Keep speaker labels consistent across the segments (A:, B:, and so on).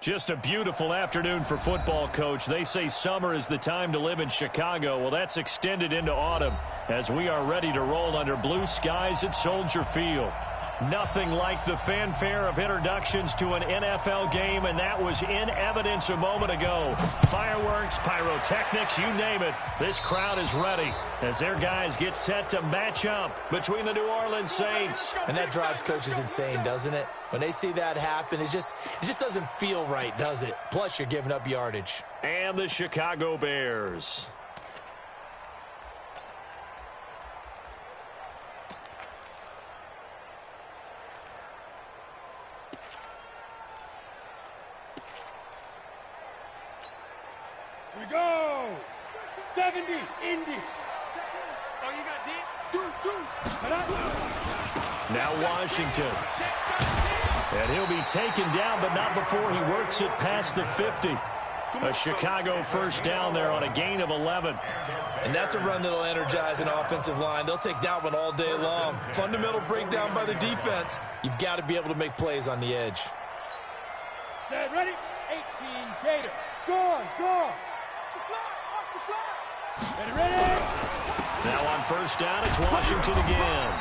A: Just a beautiful afternoon for football, Coach. They say summer is the time to live in Chicago. Well, that's extended into autumn as we are ready to roll under blue skies at Soldier Field. Nothing like the fanfare of introductions to an NFL game, and that was in evidence a moment ago. Fireworks, pyrotechnics, you name it. This crowd is ready as their guys get set to match up between the New Orleans Saints.
B: And that drives coaches insane, doesn't it? When they see that happen, it just doesn't feel right, does it? Plus, you're giving up yardage.
A: And the Chicago Bears.
C: Here we go! 70, Indy. Oh, you got deep?
A: Now Washington. And he'll be taken down, but not before he works it past the 50. A Chicago first down there on a gain of 11.
B: And that's a run that'll energize an offensive line. They'll take that one all day long. Fundamental breakdown by the defense. You've got to be able to make plays on the edge.
C: Set, ready? 18, Gator. Go, go. Ready?
A: Now on first down, it's Washington again.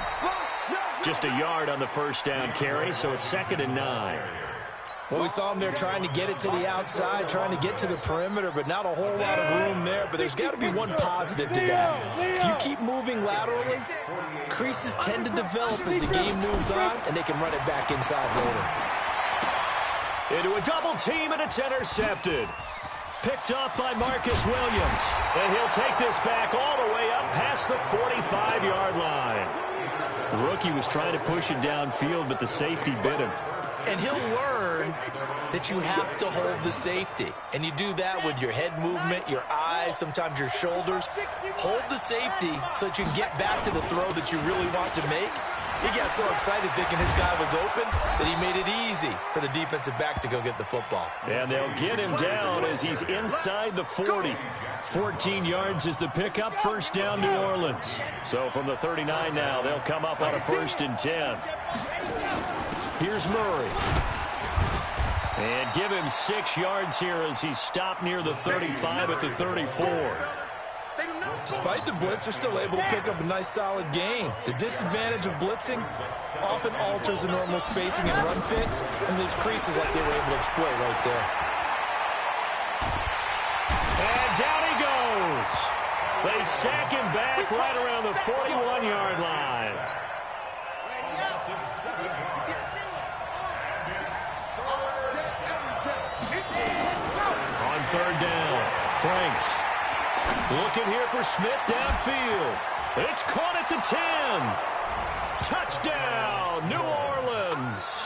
A: Just a yard on the first down carry, so it's 2nd and 9.
B: Well, we saw him there trying to get it to the outside, trying to get to the perimeter, but not a whole lot of room there. But there's got to be one positive to that. If you keep moving laterally, creases tend to develop as the game moves on, and they can run it back inside later.
A: Into a double team, and it's intercepted. Picked up by Marcus Williams. And he'll take this back all the way up past the 45-yard line. The rookie was trying to push it downfield, but the safety bit him.
B: And he'll learn that you have to hold the safety. And you do that with your head movement, your eyes, sometimes your shoulders. Hold the safety so that you can get back to the throw that you really want to make. He got so excited thinking his guy was open that he made it easy for the defensive back to go get the football.
A: And they'll get him down as he's inside the 40. 14 yards is the pickup, first down New Orleans. So from the 39 now, they'll come up on a 1st and 10. Here's Murray. And give him 6 yards here as he's stopped near the 35 at the 34.
B: Despite the blitz, they're still able to pick up a nice, solid gain. The disadvantage of blitzing often alters the normal spacing and run fits and leaves creases like they were able to exploit right there.
A: And down he goes. They sack him back right around the 41-yard line. On 3rd down, Franks. Looking here for Smith downfield. It's caught at the 10. Touchdown, New Orleans.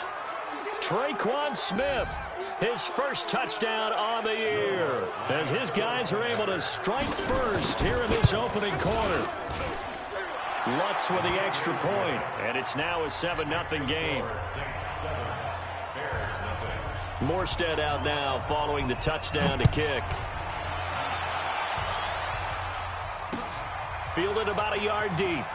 A: Traquan Smith, his first touchdown on the year, as his guys are able to strike first here in this opening quarter. Lutz with the extra point, and it's now a 7-0 game. Morstead out now following the touchdown to kick. Fielded about a yard deep.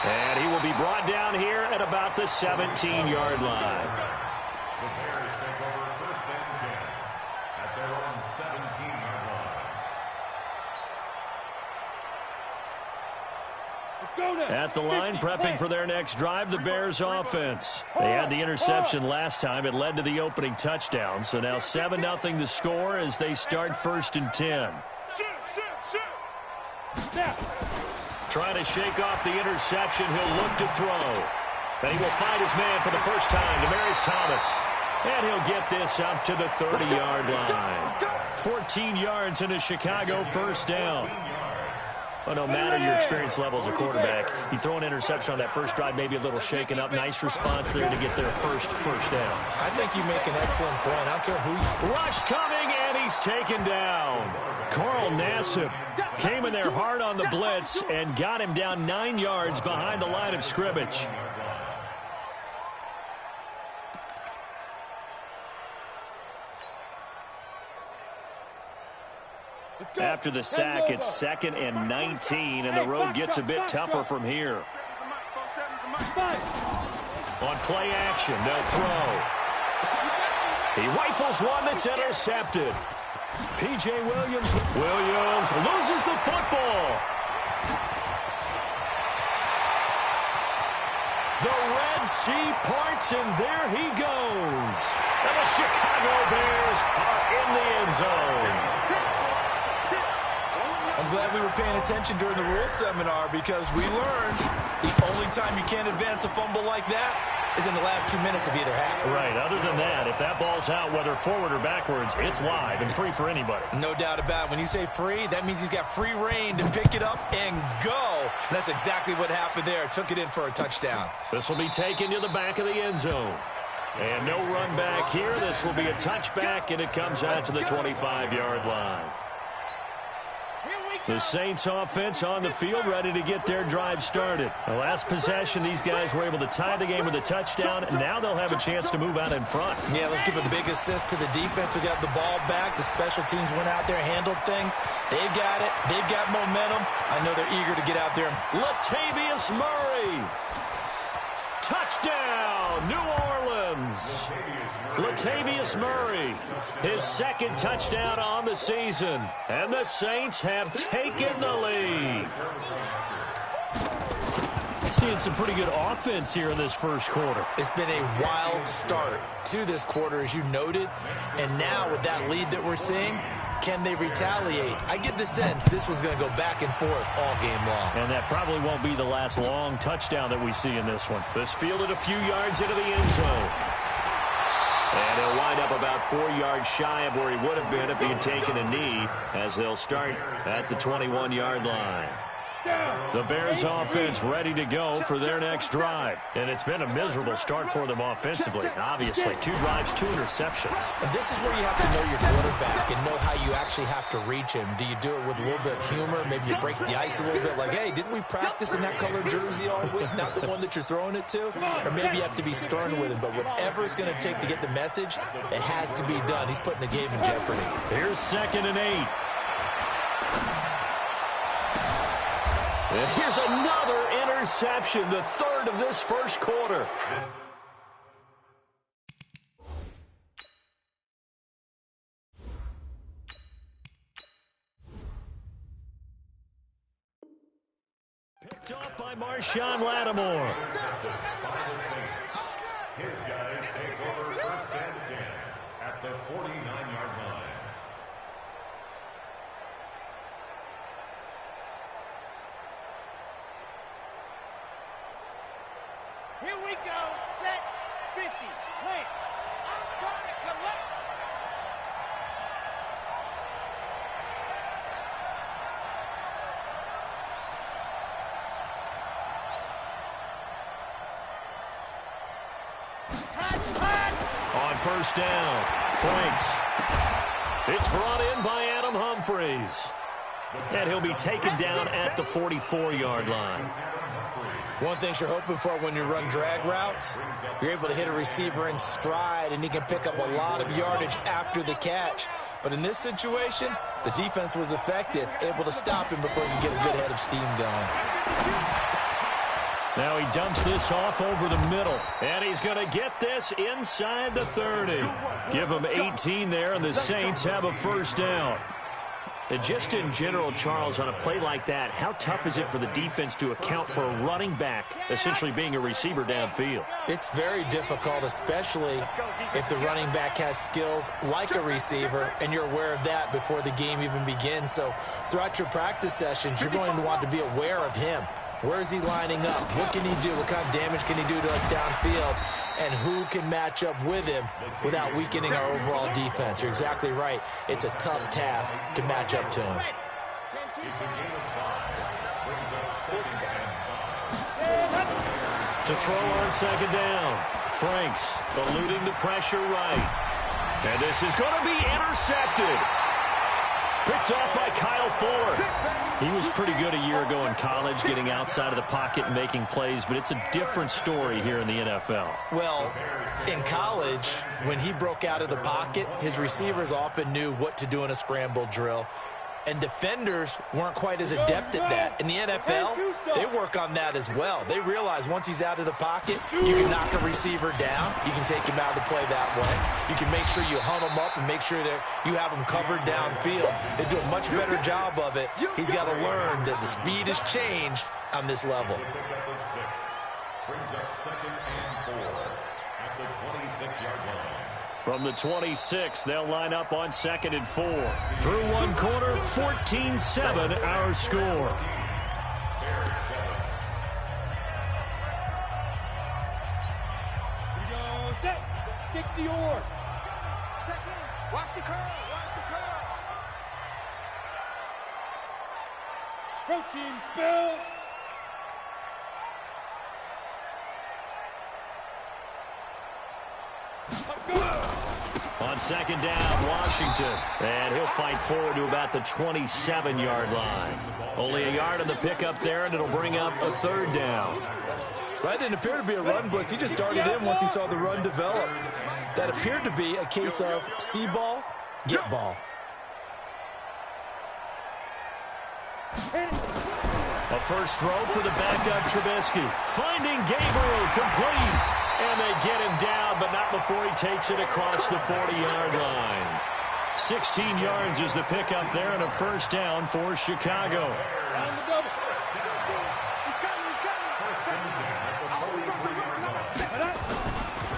A: And he will be brought down here at about the 17-yard line.
D: The Bears take over 1st and 10 at their own 17-yard line.
A: At the line, prepping for their next drive, the Bears offense. They had the interception last time. It led to the opening touchdown. So now 7-0 the score as they start 1st and 10. Trying to shake off the interception. He'll look to throw. And he will find his man for the first time, Demaryius Thomas. And he'll get this up to the 30-yard line. 14 yards in a Chicago first down. Well, no matter your experience level as a quarterback, you throw an interception on that first drive, maybe a little shaken up. Nice response there to get their first down.
B: I think you make an excellent point. I don't care who you...
A: Rush coming, and he's taken down. Carl Nassib came in there hard on the blitz and got him down 9 yards behind the line of scrimmage. After the sack, it's 2nd and 19, and the road gets a bit tougher from here. On play action, they'll throw. He rifles one that's intercepted. P.J. Williams loses the football. The Red Sea parts, and there he goes. And the Chicago Bears are in the end zone.
B: I'm glad we were paying attention during the rules seminar because we learned the only time you can't advance a fumble like that is in the last 2 minutes of either half.
A: Right. Other than that, if that ball's out, whether forward or backwards, it's live and free for anybody.
B: No doubt about it. When you say free, that means he's got free reign to pick it up and go. And that's exactly what happened there. Took it in for a touchdown.
A: This will be taken to the back of the end zone. And no run back here. This will be a touchback, and it comes out to the 25-yard line. The Saints offense on the field, ready to get their drive started. The last possession, these guys were able to tie the game with a touchdown, and now they'll have a chance to move out in front.
B: Yeah, let's give a big assist to the defense who got the ball back. The special teams went out there, handled things. They've got it. They've got momentum. I know they're eager to get out there.
A: Latavius Murray. Touchdown, New Orleans. Latavius Murray, his second touchdown on the season. And the Saints have taken the lead. Seeing some pretty good offense here in this first quarter.
B: It's been a wild start to this quarter, as you noted. And now with that lead that we're seeing, can they retaliate? I get the sense this one's going to go back and forth all game long.
A: And that probably won't be the last long touchdown that we see in this one. This fielded a few yards into the end zone. And he'll wind up about 4 yards shy of where he would have been if he had taken a knee, as they'll start at the 21-yard line. The Bears offense ready to go for their next drive. And it's been a miserable start for them offensively. Obviously, 2 drives, 2 interceptions.
B: And this is where you have to know your quarterback and know how you actually have to reach him. Do you do it with a little bit of humor? Maybe you break the ice a little bit like, hey, didn't we practice in that colored jersey all week? Not the one that you're throwing it to? Or maybe you have to be stern with him. But whatever it's going to take to get the message, it has to be done. He's putting the game in jeopardy.
A: Here's 2nd and 8. And here's another interception, the 3rd of this first quarter. Picked off by Marshawn Lattimore.
D: His guys take over 1st and 10 at the 49-yard line.
C: Here we go. Set. 50. Plant. I'm trying to collect.
A: On 1st down, Franks. It's brought in by Adam Humphries. And he'll be taken down at the 44-yard line.
B: One thing you're hoping for when you run drag routes, you're able to hit a receiver in stride, and he can pick up a lot of yardage after the catch. But in this situation, the defense was effective, able to stop him before he could get a good head of steam going.
A: Now he dumps this off over the middle, and he's going to get this inside the 30. Give him 18 there, and the Saints have a 1st down. And just in general, Charles, on a play like that, how tough is it for the defense to account for a running back essentially being a receiver downfield?
B: It's very difficult, especially if the running back has skills like a receiver, and you're aware of that before the game even begins. So throughout your practice sessions, you're going to want to be aware of him. Where is he lining up? What can he do? What kind of damage can he do to us downfield? And who can match up with him without weakening our overall defense? You're exactly right. It's a tough task to match up to him.
A: To throw on 2nd down. Franks eluding the pressure right. And this is going to be intercepted. Picked off by Kyle Fuller. He was pretty good a year ago in college, getting outside of the pocket and making plays, but it's a different story here in the NFL.
B: Well, in college, when he broke out of the pocket, his receivers often knew what to do in a scramble drill. And defenders weren't quite as adept at that. In the NFL, they work on that as well. They realize once he's out of the pocket, you can knock a receiver down. You can take him out of the play that way. You can make sure you hunt him up and make sure that you have him covered downfield. They do a much better job of it. He's got to learn that the speed has changed on this level.
D: Brings up 2nd and 4 at the 26-yard line.
A: From the 26, they'll line up on 2nd and 4. Through one quarter, 14-7 our score.
C: Here we go, set, 60-yard. Watch the curl, watch the curl. Protein spill.
A: On 2nd down, Washington. And he'll fight forward to about the 27-yard line. Only a yard on the pickup there, and it'll bring up a 3rd down.
B: That didn't appear to be a run blitz. He just started in once he saw the run develop. That appeared to be a case of see ball, get ball.
A: A first throw for the backup Trubisky. Finding Gabriel, complete. And they get him down, but not before he takes it across the 40-yard line. 16 yards is the pickup there, and a first down for Chicago.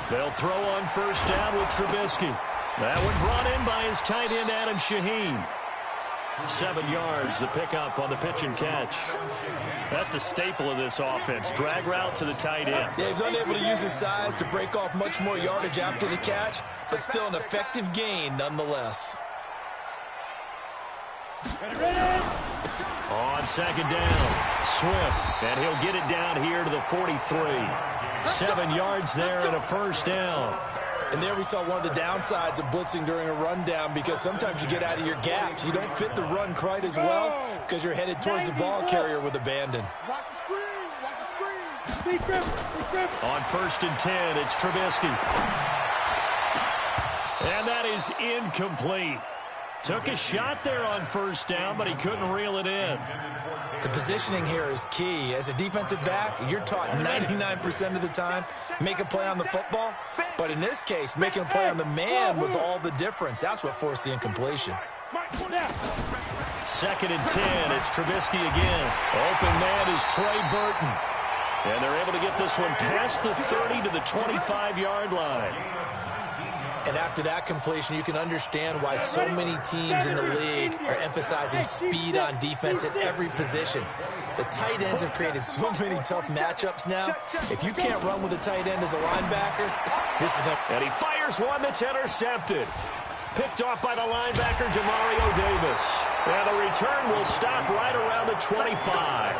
A: They'll throw on first down with Trubisky. That one brought in by his tight end, Adam Shaheen. 7 yards, the pickup on the pitch and catch. That's a staple of this offense. Drag route to the tight end.
B: Yeah, he's unable to use his size to break off much more yardage after the catch, but still an effective gain nonetheless.
A: On 2nd down, Swift, and he'll get it down here to the 43. 7 yards there and a first down.
B: And there we saw one of the downsides of blitzing during a rundown, because sometimes you get out of your gaps. You don't fit the run quite as well because you're headed towards the ball carrier with abandon.
C: Watch the screen, watch the screen. Big grip, big grip.
A: On 1st and 10, it's Trubisky. And that is incomplete. Took a shot there on first down, but he couldn't reel it in.
B: The positioning here is key. As a defensive back, you're taught 99% of the time, make a play on the football. But in this case, making a play on the man was all the difference. That's what forced the incompletion.
A: 2nd and 10, it's Trubisky again. Open man is Trey Burton. And they're able to get this one past the 30 to the 25-yard line.
B: And after that completion, you can understand why so many teams in the league are emphasizing speed on defense at every position. The tight ends have created so many tough matchups now. If you can't run with a tight end as a linebacker, this is going to...
A: And he fires one that's intercepted. Picked off by the linebacker, Demario Davis. And the return will stop right around the 25.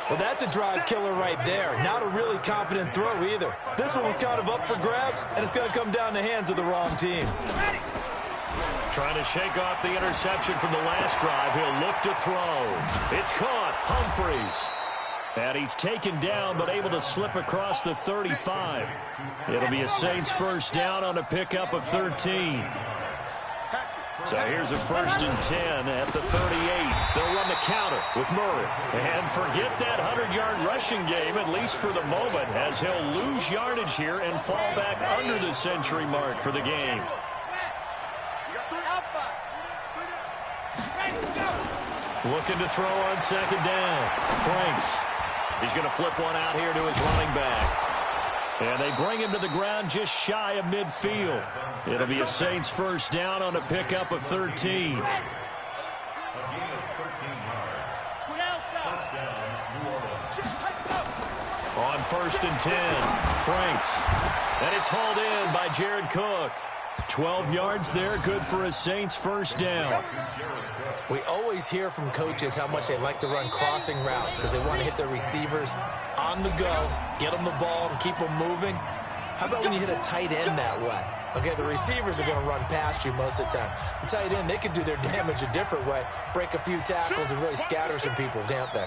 B: Well, that's a drive killer right there. Not a really confident throw either. This one was kind of up for grabs, and it's going to come down the hands of the wrong team.
A: Trying to shake off the interception from the last drive. He'll look to throw. It's caught. Humphreys. And he's taken down, but able to slip across the 35. It'll be a Saints first down on a pickup of 13. So here's a 1st and 10 at the 38. They'll run the counter with Murray. And forget that 100-yard rushing game, at least for the moment, as he'll lose yardage here and fall back under the century mark for the game. Looking to throw on 2nd down. Franks. He's going to flip one out here to his running back. And they bring him to the ground just shy of midfield. It'll be a Saints first down on a pickup of 13. On 1st and 10, Franks. And it's hauled in by Jared Cook. 12 yards there, good for a Saints first down.
B: We always hear from coaches how much they like to run crossing routes because they want to hit their receivers on the go, get them the ball, and keep them moving. How about when you hit a tight end that way? Okay, the receivers are going to run past you most of the time. The tight end, they can do their damage a different way, break a few tackles, and really scatter some people, can't they?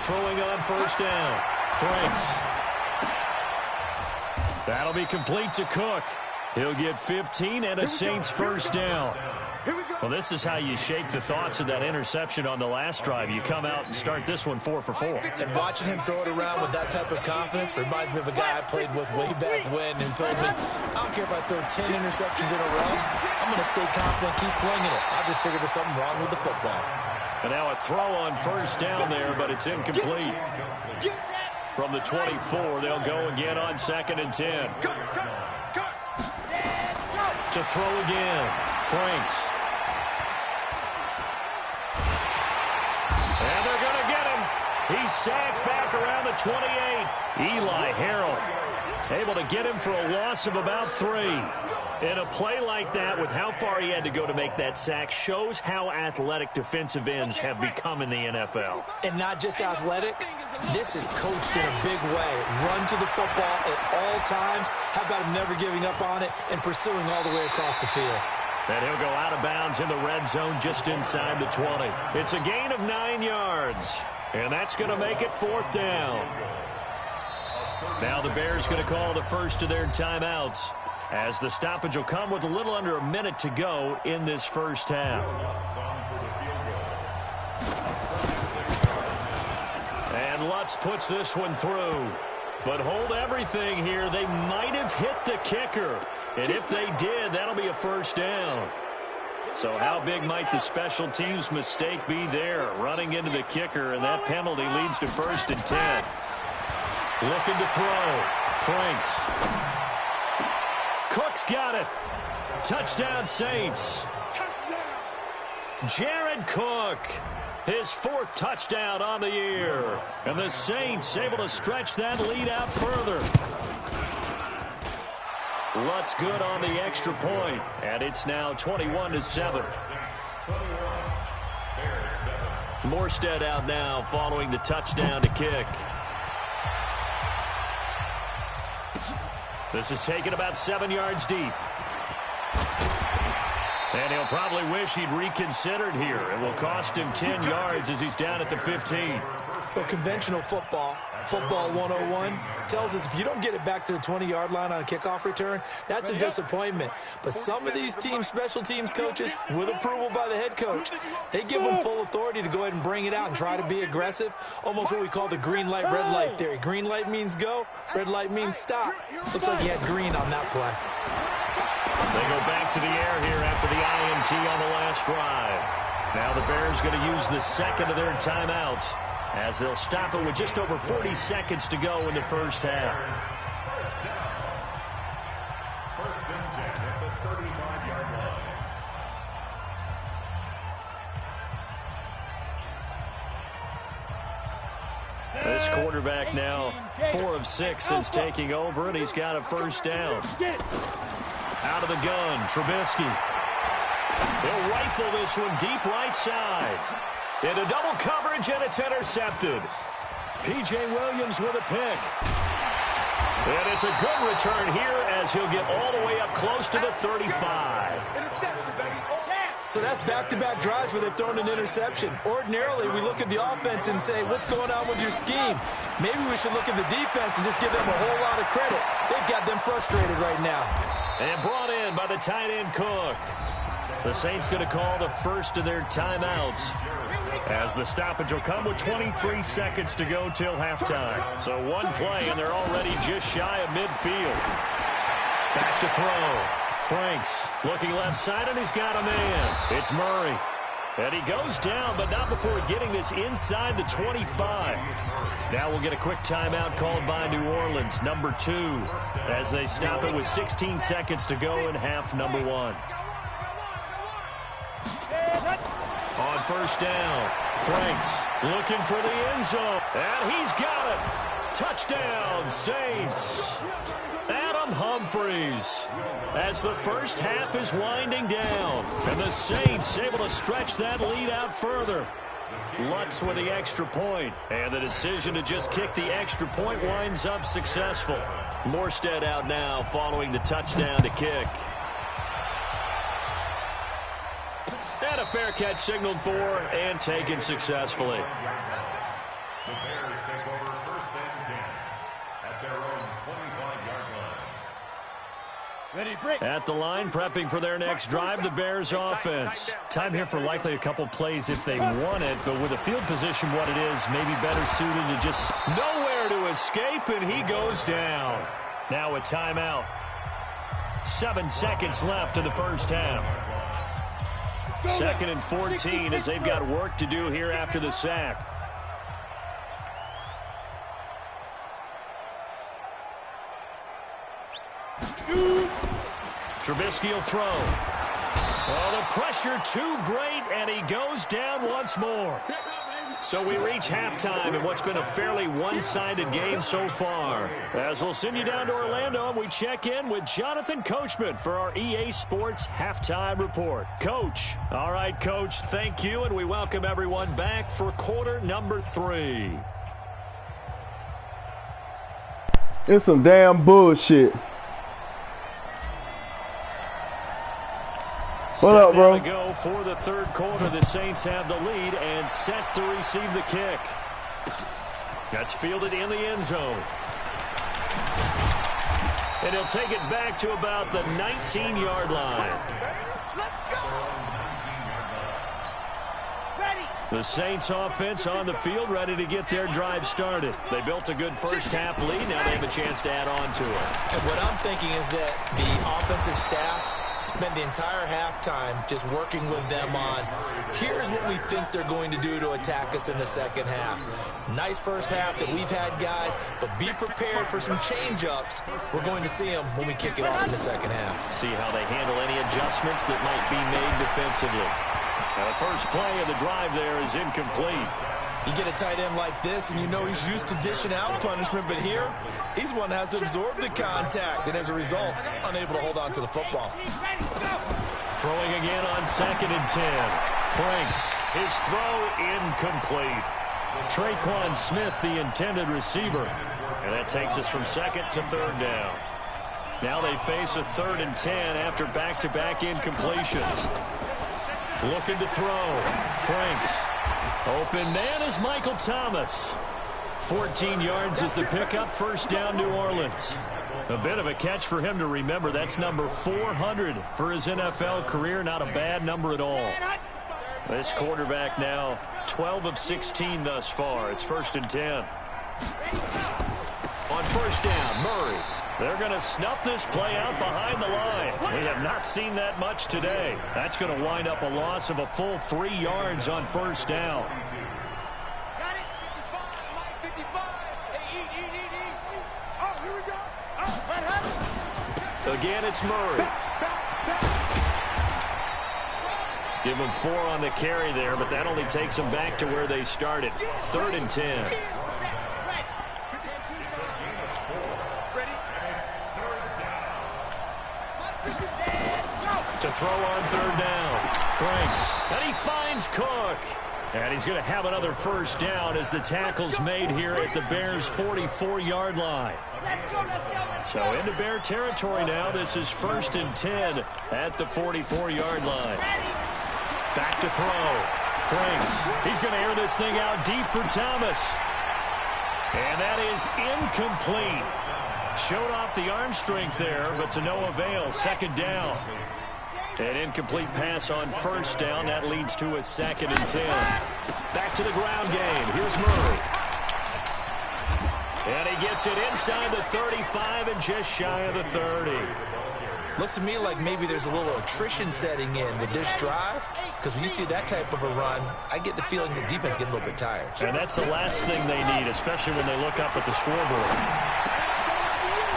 A: Throwing on first down, Franks. That'll be complete to Cook. He'll get 15 and a Saints first down. Well, this is how you shake the thoughts of that interception on the last drive. You come out and start this one 4 for 4.
B: And watching him throw it around with that type of confidence reminds me of a guy I played with way back when who told me, I don't care if I throw 10 interceptions in a row. I'm going to stay confident, keep flinging it. I just figured there's something wrong with the football.
A: And now a throw on first down there, but it's incomplete. From the 24, they'll go again on 2nd and 10. To throw again, Franks. And they're going to get him. He's sacked back around the 28. Eli Harrell able to get him for a loss of about 3. In a play like that, with how far he had to go to make that sack, shows how athletic defensive ends have become in the NFL.
B: And not just athletic, this is coached in a big way. Run to the football at all times. How about him never giving up on it and pursuing all the way across the field?
A: And he'll go out of bounds in the red zone just inside the 20. It's a gain of 9 yards. And that's going to make it 4th down. Now the Bears going to call the first of their timeouts, as the stoppage will come with a little under a minute to go in this first half. And Lutz puts this one through. But hold everything here. They might have hit the kicker. And if they did, that'll be a first down. So how big might the special teams mistake be there? Running into the kicker, and that penalty leads to 1st and 10. Looking to throw. Franks. Cook's got it. Touchdown, Saints. Jared Cook. His 4th touchdown on the year. And the Saints able to stretch that lead out further. Lutz good on the extra point. And it's now 21-7. Morstead out now following the touchdown to kick. This is taken about 7 yards deep. And he'll probably wish he'd reconsidered here. It will cost him 10 yards as he's down at the 15.
B: Well, conventional football 101, tells us if you don't get it back to the 20-yard line on a kickoff return, that's a disappointment. But some of these teams, special teams coaches, with approval by the head coach, they give them full authority to go ahead and bring it out and try to be aggressive. Almost what we call the green light, red light theory. Green light means go, red light means stop. Looks like he had green on that play.
A: They go back to the air here after the INT on the last drive. Now the Bears going to use the second of their timeouts, as they'll stop it with just over 40 seconds to go in the first half.
D: First and 10 at the 35-yard line.
A: This quarterback now 4 of 6 since taking over, and he's got a first down. Out of the gun, Trubisky. He'll rifle this one deep right side. Into double coverage, and it's intercepted. P.J. Williams with a pick. And it's a good return here as he'll get all the way up close to the 35.
B: So that's back-to-back drives where they've thrown an interception. Ordinarily, we look at the offense and say, what's going on with your scheme? Maybe we should look at the defense and just give them a whole lot of credit. They've got them frustrated right now.
A: And brought in by the tight end Cook. The Saints going to call the first of their timeouts, as the stoppage will come with 23 seconds to go till halftime. So one play, and they're already just shy of midfield. Back to throw. Franks looking left side, and he's got a man. It's Murray. And he goes down, but not before getting this inside the 25. Now we'll get a quick timeout called by New Orleans, number 2, as they stop it with 16 seconds to go in half number 1. On first down, Franks looking for the end zone, and he's got it. Touchdown, Saints. Adam Humphries, as the first half is winding down, and the Saints able to stretch that lead out further. Lutz with the extra point, and the decision to just kick the extra point winds up successful. Morstead out now following the touchdown to kick. And a fair catch signaled for and taken successfully.
D: The Bears take over first and 10 at their own 25-yard line.
A: At the line, prepping for their next drive, the Bears offense. Time here for likely a couple plays if they want it, but with the field position what it is, maybe better suited to just nowhere to escape, and he goes down. Now a timeout. 7 seconds left in the first half. 2nd and 14 as they've got work to do here after the sack. Trubisky will throw. Oh, the pressure too great, and he goes down once more. So we reach halftime in what's been a fairly one-sided game so far. As we'll send you down to Orlando, and we check in with Jonathan Coachman for our EA Sports Halftime Report. Coach. All right, Coach, thank you, and we welcome everyone back for quarter number 3.
E: It's some damn bullshit. What up, bro?
A: To go for the third quarter. The Saints have the lead and set to receive the kick. That's fielded in the end zone. And he'll take it back to about the 19-yard line.
C: Let's go. Ready.
A: The Saints offense on the field, ready to get their drive started. They built a good first half lead. Now they have a chance to add on to it.
B: And what I'm thinking is that the offensive staff spend the entire halftime just working with them on, here's what we think they're going to do to attack us in the second half. Nice first half that we've had, guys, but be prepared for some change-ups. We're going to see them when we kick it off in the second half.
A: See how they handle any adjustments that might be made defensively. The first play of the drive there is incomplete.
B: You get a tight end like this, and you know he's used to dishing out punishment, but here, he's one that has to absorb the contact, and as a result, unable to hold on to the football.
A: Throwing again on 2nd and 10. Franks, his throw incomplete. Traquan Smith, the intended receiver. And that takes us from 2nd to 3rd down. Now they face a 3rd and 10 after back-to-back incompletions. Looking to throw. Franks. Open man is Michael Thomas. 14 yards is the pickup. First down, New Orleans. A bit of a catch for him to remember. That's number 400 for his NFL career. Not a bad number at all. This quarterback now 12 of 16 thus far. It's 1st and 10. On first down, Murray. They're going to snuff this play out behind the line. We have not seen that much today. That's going to wind up a loss of a full 3 yards on first down.
C: Got it. 55. 55. Hey, eat. Oh, here we go. Oh, what happened?
A: Again, it's Murray. Give them 4 on the carry there, but that only takes them back to where they started. 3rd and 10. To throw on 3rd down. Franks. And he finds Cook. And he's going to have another first down as the tackle's made here at the Bears' 44-yard line.
C: Let's go.
A: So into Bear territory now. This is 1st and 10 at the 44-yard line. Back to throw. Franks. He's going to air this thing out deep for Thomas. And that is incomplete. Showed off the arm strength there, but to no avail. 2nd down. An incomplete pass on first down. That leads to a 2nd and 10. Back to the ground game. Here's Murray. And he gets it inside the 35 and just shy of the 30.
B: Looks to me like maybe there's a little attrition setting in with this drive, because when you see that type of a run, I get the feeling the defense gets a little bit tired.
A: And that's the last thing they need, especially when they look up at the scoreboard.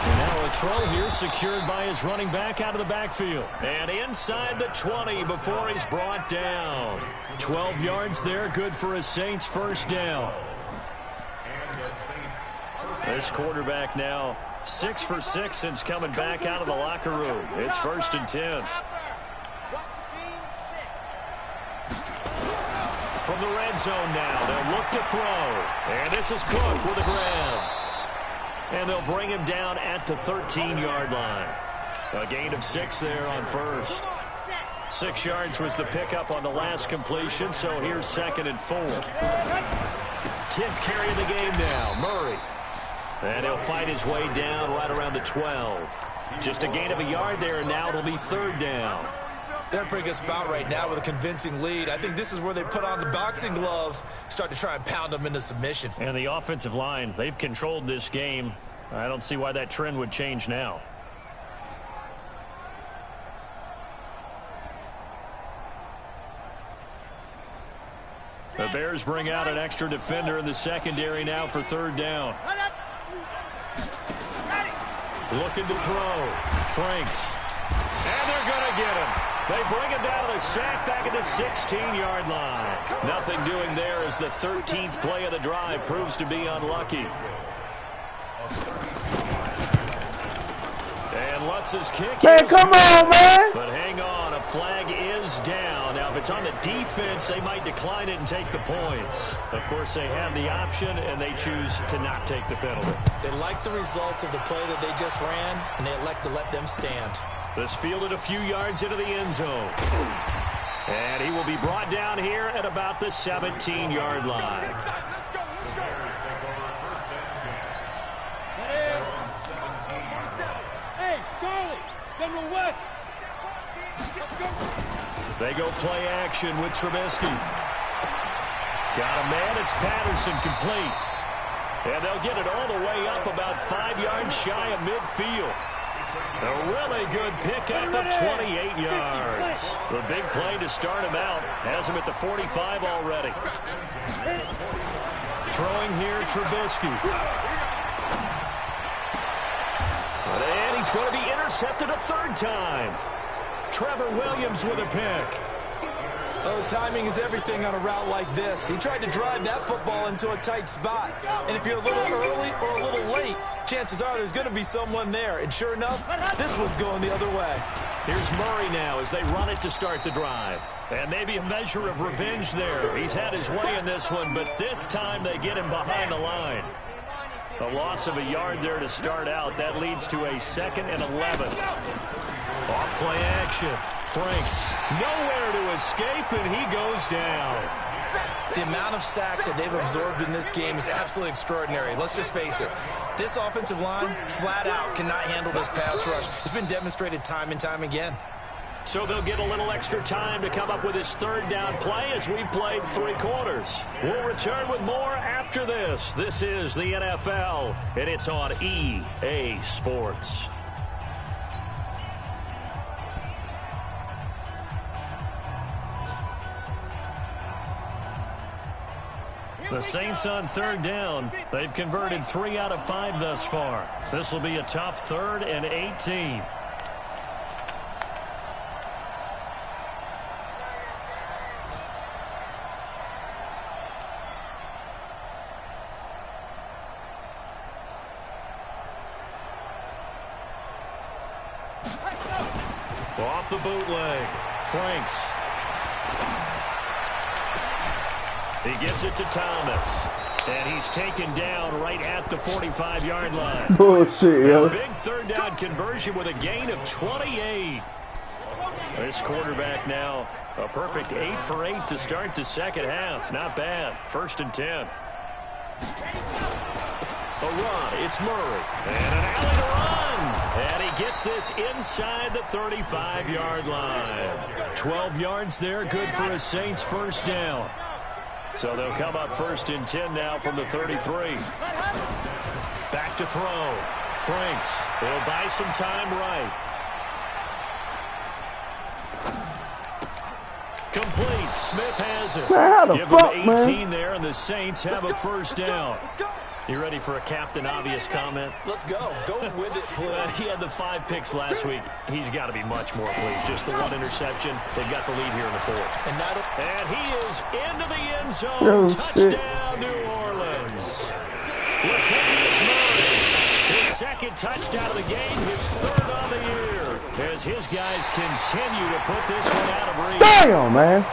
A: And now a throw here secured by his running back out of the backfield. And inside the 20 before he's brought down. 12 yards there, good for a Saints first down. This quarterback now 6 for 6 since coming back out of the locker room. It's 1st and 10. From the red zone now, they'll look to throw. And this is Cook with a grab. And they'll bring him down at the 13-yard line. A gain of 6 there on first. 6 yards was the pickup on the last completion, so here's 2nd and 4. 10th carry of the game now, Murray. And he'll fight his way down right around the 12. Just a gain of a yard there, and now it'll be 3rd down.
B: They're in a pretty good spot right now with a convincing lead. I think this is where they put on the boxing gloves, start to try and pound them into submission.
A: And the offensive line, they've controlled this game. I don't see why that trend would change now. The Bears bring out an extra defender in the secondary now for 3rd down. Looking to throw. Franks. And they're going to get him. They bring him down to the sack back at the 16-yard line. Nothing doing there as the 13th play of the drive proves to be unlucky. And Lutz's kick.
E: Man, come on, man.
A: But hang on, a flag is down. Now, if it's on the defense, they might decline it and take the points. Of course, they have the option, and they choose to not take the penalty.
B: They like the results of the play that they just ran, and they elect to let them stand.
A: This fielded a few yards into the end zone. And he will be brought down here at about the 17-yard line.
C: Hey, Charlie, General West.
A: They go play action with Trubisky. Got a man, it's Patterson, complete. And they'll get it all the way up about 5 yards shy of midfield. A really good pickup of 28 yards. The big play to start him out. Has him at the 45 already. Throwing here, Trubisky. And he's going to be intercepted a 3rd time. Trevor Williams with a pick.
B: Oh, timing is everything on a route like this. He tried to drive that football into a tight spot. And if you're a little early or a little late, chances are there's going to be someone there. And sure enough, this one's going the other way.
A: Here's Murray now as they run it to start the drive. And maybe a measure of revenge there. He's had his way in this one, but this time they get him behind the line. A loss of a yard there to start out. That leads to a 2nd and 11. Off play action. Franks nowhere to escape, and he goes down.
B: The amount of sacks that they've absorbed in this game is absolutely extraordinary. Let's just face it. This offensive line, flat out, cannot handle this pass rush. It's been demonstrated time and time again.
A: So they'll get a little extra time to come up with his 3rd down play as we've played 3 quarters. We'll return with more after this. This is the NFL, and it's on EA Sports. The Saints on 3rd down. They've converted 3 out of 5 thus far. This will be a tough 3rd and 18. Off the bootleg. Franks. He gets it to Thomas. And he's taken down right at the 45-yard line.
E: Bullshit, yo.
A: A big 3rd down conversion with a gain of 28. This quarterback now, a perfect 8 for 8 to start the 2nd half. Not bad. 1st and 10. A run. It's Murray. And an alley to run. And he gets this inside the 35-yard line. 12 yards there. Good for a Saints 1st down. So they'll come up 1st and 10 now from the 33. Back to throw. Franks. He'll buy some time right. Complete. Smith has it.
E: Man, how the
A: Give
E: fuck,
A: him 18
E: man?
A: there, and the Saints have a 1st down. You ready for a Captain Obvious comment?
B: Let's go. Go with it, please.
A: He had the 5 picks last week. He's got to be much more pleased. Just the 1 interception. They've got the lead here in the 4th. And he is into the end zone.
E: Oh,
A: touchdown, New Orleans. Latavius Murray. His 2nd touchdown of the game. His 3rd on the year. As his guys continue to put this one out of reach.
E: Damn, man.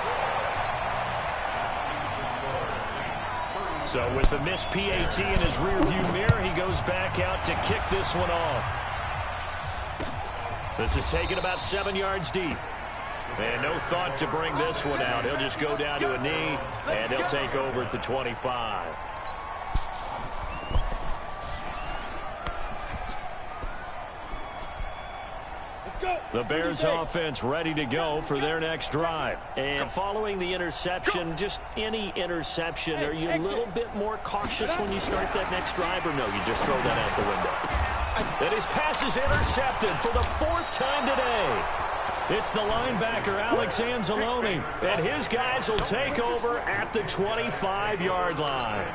A: So with the missed PAT in his rearview mirror, he goes back out to kick this one off. This is taken about 7 yards deep. And no thought to bring this one out. He'll just go down to a knee, and he'll take over at the 25. The Bears offense ready to go for their next drive. And following the interception, just any interception, are you a little bit more cautious when you start that next drive, or no, you just throw that out the window? And his pass is intercepted for the 4th time today. It's the linebacker, Alex Anzalone, and his guys will take over at the 25-yard line.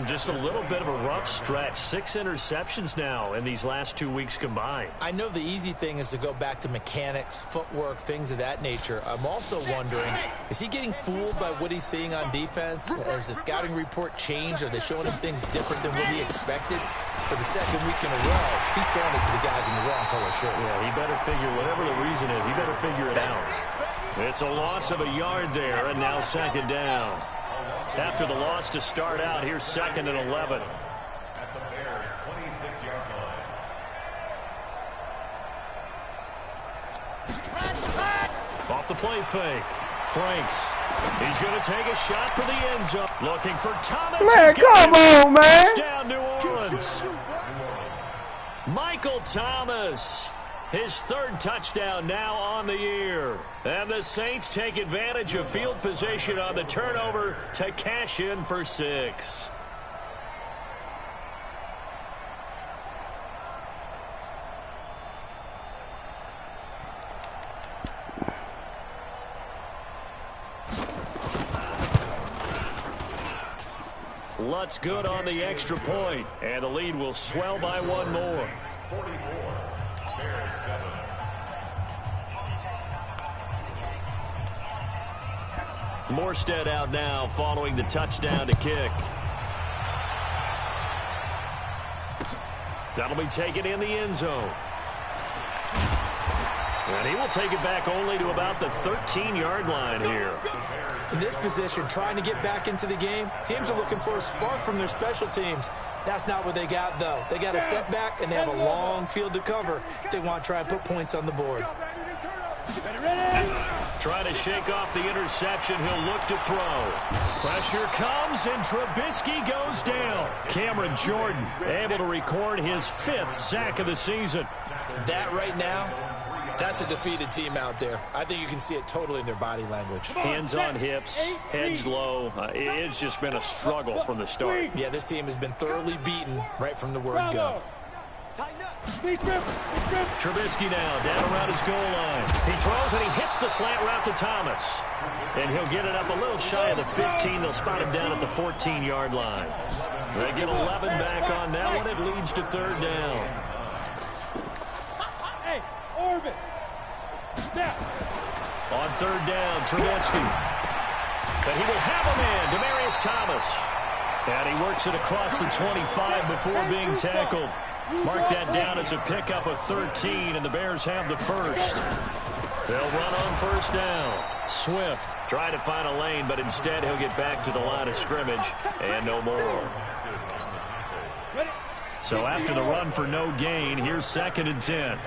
A: Just a little bit of a rough stretch. 6 interceptions now in these last 2 weeks combined.
B: I know the easy thing is to go back to mechanics, footwork, things of that nature. I'm also wondering, is he getting fooled by what he's seeing on defense? Has the scouting report changed? Are they showing him things different than what he expected? For the 2nd week in a row, he's throwing it to the guys in the wrong color shirts.
A: Yeah, he better figure, whatever the reason is, he better figure it out. It's a loss of a yard there, and now 2nd down. After the loss to start out, here's 2nd and 11.
D: At the Bears' 26-yard line.
A: Off the play fake. Franks. He's going to take a shot for the end zone. Looking for Thomas.
E: Man, come on, man.
A: Touchdown, New Orleans. Michael Thomas. His 3rd touchdown now on the year. And the Saints take advantage of field position on the turnover to cash in for 6. Lutz good on the extra point, and the lead will swell by 1 more.
D: 44. Bears 7.
A: Morstead out now following the touchdown to kick. That'll be taken in the end zone. And he will take it back only to about the 13-yard line here.
B: In this position, trying to get back into the game, teams are looking for a spark from their special teams. That's not what they got, though. They got a setback, and they have a long field to cover if they want to try and put points on the board.
A: Trying to shake off the interception. He'll look to throw. Pressure comes, and Trubisky goes down. Cameron Jordan able to record his 5th sack of the season.
B: That right now, that's a defeated team out there. I think you can see it totally in their body language.
A: Hands on hips, heads low. It's just been a struggle from the start.
B: Yeah, this team has been thoroughly beaten right from the word go.
A: Trubisky now down around his goal line. He throws and he hits the slant route to Thomas. And he'll get it up a little shy of the 15. They'll spot him down at the 14-yard line. They get 11 back on that one. It leads to 3rd down.
C: Hey, Orbit.
A: On 3rd down, Trubisky. And he will have him in. Demaryius Thomas. And he works it across the 25 before being tackled. Mark that down as a pickup of 13, and the Bears have the 1st. They'll run on 1st down. Swift trying to find a lane, but instead he'll get back to the line of scrimmage and no more. So after the run for no gain, here's 2nd and 10.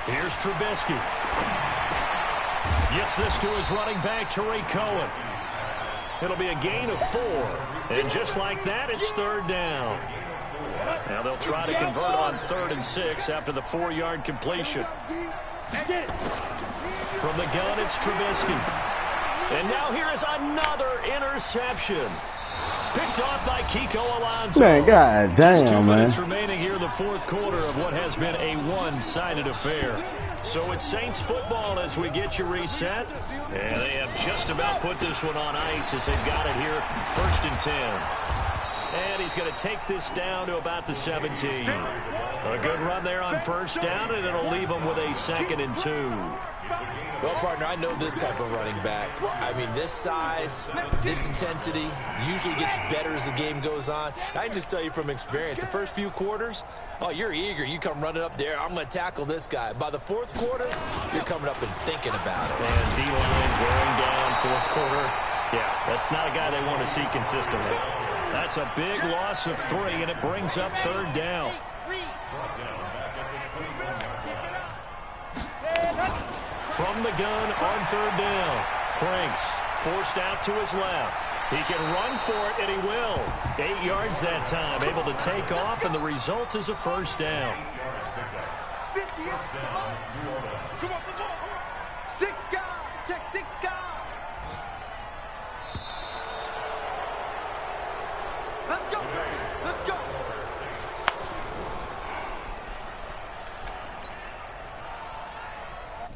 A: Here's Trubisky. Gets this to his running back, Tariq Cohen. It'll be a gain of 4. And just like that, it's 3rd down. Now they'll try to convert on 3rd and 6 after the 4-yard completion. From the gun, it's Trubisky. And now here is another interception. Picked off by Kiko Alonso.
E: Man, god damn,
A: Just 2
E: man.
A: minutes remaining here in the 4th quarter of what has been a one-sided affair. So it's Saints football as we get you reset. And they have just about put this one on ice as they've got it here, 1st and 10. And he's going to take this down to about the 17. A good run there on 1st down, and it'll leave them with a 2nd and 2.
B: Well, partner, I know this type of running back. I mean, this size, this intensity usually gets better as the game goes on. I can just tell you from experience, the first few quarters, oh, you're eager. You come running up there, I'm going to tackle this guy. By the 4th quarter, you're coming up and thinking about it.
A: And D-line wearing down 4th quarter. Yeah, that's not a guy they want to see consistently. That's a big loss of 3, and it brings up 3rd down. From the gun on 3rd down, Franks forced out to his left. He can run for it, and he will. 8 yards that time, able to take off, and the result is a first down.
C: 50, come on. Come on, 6 guys. Check 6 guys.